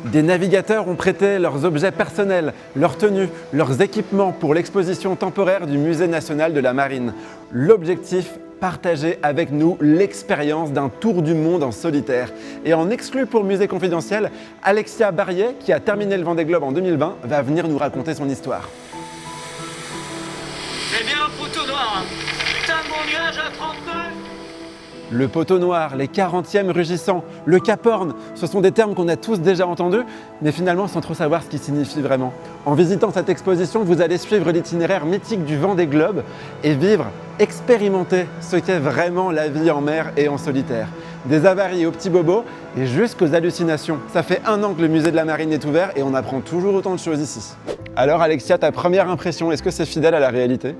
Des navigateurs ont prêté leurs objets personnels, leurs tenues, leurs équipements pour l'exposition temporaire du Musée national de la Marine. L'objectif, partager avec nous l'expérience d'un tour du monde en solitaire. Et en exclu pour Musée Confidentiel, Alexia Barrier, qui a terminé le Vendée Globe en 2020, va venir nous raconter son histoire. C'est bien un poteau noir, hein. Putain de bon nuage à 30 nœuds. Le poteau noir, les 40e rugissants, le Cap Horn, ce sont des termes qu'on a tous déjà entendus, mais finalement sans trop savoir ce qu'ils signifient vraiment. En visitant cette exposition, vous allez suivre l'itinéraire mythique du Vendée Globe et vivre, expérimenter ce qu'est vraiment la vie en mer et en solitaire. Des avaries aux petits bobos et jusqu'aux hallucinations. Ça fait 1 an que le musée de la Marine est ouvert et on apprend toujours autant de choses ici. Alors Alexia, ta première impression, est-ce que c'est fidèle à la réalité ?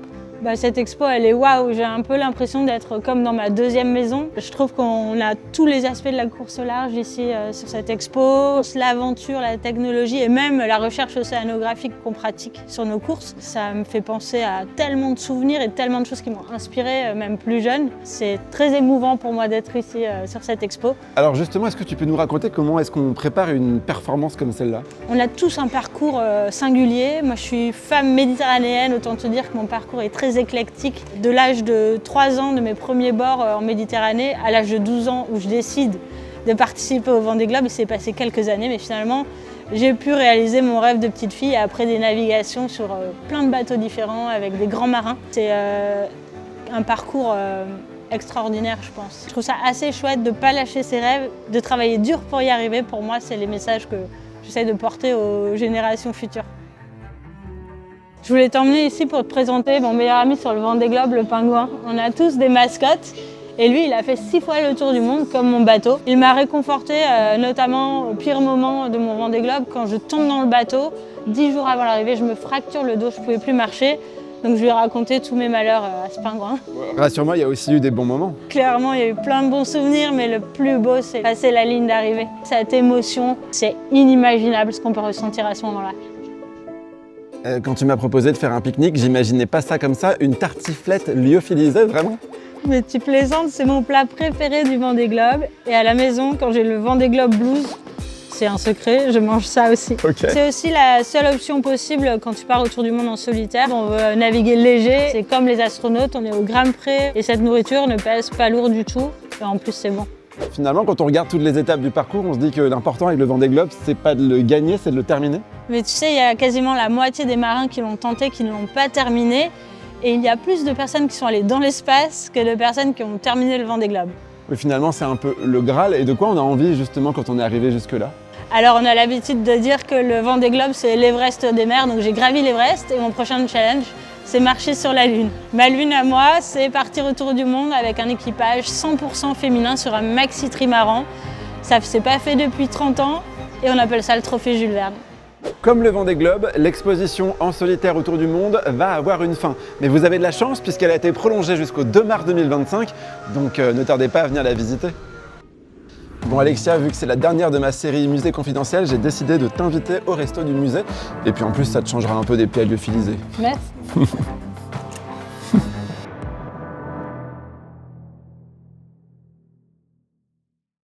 Cette expo, elle est waouh, j'ai un peu l'impression d'être comme dans ma deuxième maison. Je trouve qu'on a tous les aspects de la course au large ici sur cette expo. L'aventure, la technologie et même la recherche océanographique qu'on pratique sur nos courses. Ça me fait penser à tellement de souvenirs et tellement de choses qui m'ont inspiré, même plus jeune. C'est très émouvant pour moi d'être ici sur cette expo. Alors justement, est-ce que tu peux nous raconter comment est-ce qu'on prépare une performance comme celle-là ? On a tous un parcours singulier. Moi, je suis femme méditerranéenne, autant te dire que mon parcours est très éclectique. De l'âge de 3 ans de mes premiers bords en Méditerranée à l'âge de 12 ans où je décide de participer au Vendée Globe, il s'est passé quelques années, mais finalement j'ai pu réaliser mon rêve de petite fille après des navigations sur plein de bateaux différents avec des grands marins. C'est un parcours extraordinaire, je pense. Je trouve ça assez chouette de ne pas lâcher ses rêves, de travailler dur pour y arriver. Pour moi, c'est les messages que j'essaie de porter aux générations futures. Je voulais t'emmener ici pour te présenter mon meilleur ami sur le Vendée Globe, le pingouin. On a tous des mascottes et lui, il a fait 6 fois le tour du monde comme mon bateau. Il m'a réconforté notamment au pire moment de mon Vendée Globe quand je tombe dans le bateau. 10 jours avant l'arrivée, je me fracture le dos, je ne pouvais plus marcher. Donc je lui ai raconté tous mes malheurs à ce pingouin. Rassure-moi, il y a aussi eu des bons moments. Clairement, il y a eu plein de bons souvenirs, mais le plus beau, c'est passer la ligne d'arrivée. Cette émotion, c'est inimaginable ce qu'on peut ressentir à ce moment-là. Quand tu m'as proposé de faire un pique-nique, j'imaginais pas ça comme ça, une tartiflette lyophilisée, vraiment. Mais tu plaisantes, c'est mon plat préféré du Vendée Globe. Et à la maison, quand j'ai le Vendée Globe Blues, c'est un secret, je mange ça aussi. Okay. C'est aussi la seule option possible quand tu pars autour du monde en solitaire. On veut naviguer léger, c'est comme les astronautes, on est au gramme près. Et cette nourriture ne pèse pas lourd du tout. Et en plus, c'est bon. Finalement, quand on regarde toutes les étapes du parcours, on se dit que l'important avec le Vendée Globe, c'est pas de le gagner, c'est de le terminer. Mais tu sais, il y a quasiment la moitié des marins qui l'ont tenté, qui ne l'ont pas terminé. Et il y a plus de personnes qui sont allées dans l'espace que de personnes qui ont terminé le Vendée Globe. Mais finalement, c'est un peu le Graal. Et de quoi on a envie justement quand on est arrivé jusque-là ? Alors, on a l'habitude de dire que le Vendée Globe, c'est l'Everest des mers. Donc j'ai gravi l'Everest et mon prochain challenge, c'est marcher sur la Lune. Ma Lune à moi, c'est partir autour du monde avec un équipage 100% féminin sur un maxi trimaran. Ça ne s'est pas fait depuis 30 ans et on appelle ça le trophée Jules Verne. Comme le Vendée Globe, l'exposition en solitaire autour du monde va avoir une fin. Mais vous avez de la chance puisqu'elle a été prolongée jusqu'au 2 mars 2025, donc ne tardez pas à venir la visiter. Bon Alexia, vu que c'est la dernière de ma série Musée Confidentiel, j'ai décidé de t'inviter au resto du musée. Et puis en plus, ça te changera un peu des plaies lyophilisées. Merci.